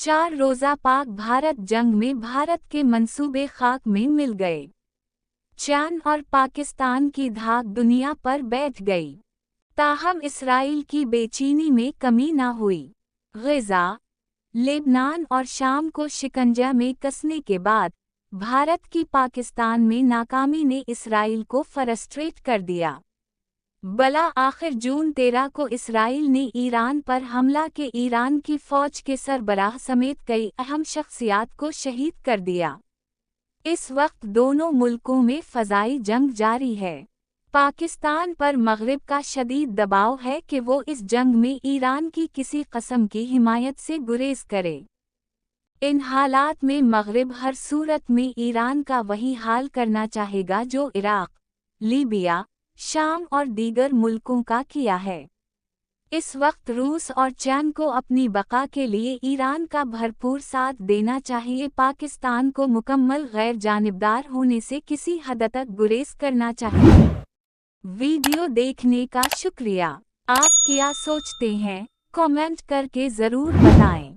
4 रोज़ा पाक भारत जंग में भारत के मंसूबे खाक में मिल गए। चांद और पाकिस्तान की धाक दुनिया पर बैठ गई। ताहम इसराइल की बेचैनी में कमी न हुई। ग़ज़ा, लेबनान और शाम को शिकंजा में कसने के बाद भारत की पाकिस्तान में नाकामी ने इसराइल को फ्रस्ट्रेट कर दिया। भला आखिर जून 13 को इसराइल ने ईरान पर हमला के ईरान की फ़ौज के सरबराह समेत कई अहम शख्सियात को शहीद कर दिया। इस वक्त दोनों मुल्कों में फ़ज़ाई जंग जारी है। पाकिस्तान पर मग़रिब का शदीद दबाव है कि वो इस जंग में ईरान की किसी क़स्म की हिमायत से गुरेज करे। इन हालात में मग़रिब हर सूरत में ईरान का वही हाल करना चाहेगा जो इराक़, लीबिया, शाम और दीगर मुल्कों का किया है। इस वक्त रूस और चीन को अपनी बका के लिए ईरान का भरपूर साथ देना चाहिए। पाकिस्तान को मुकम्मल गैर जानिबदार होने से किसी हद तक गुरेज करना चाहिए। वीडियो देखने का शुक्रिया। आप क्या सोचते हैं? कमेंट करके ज़रूर बताएं।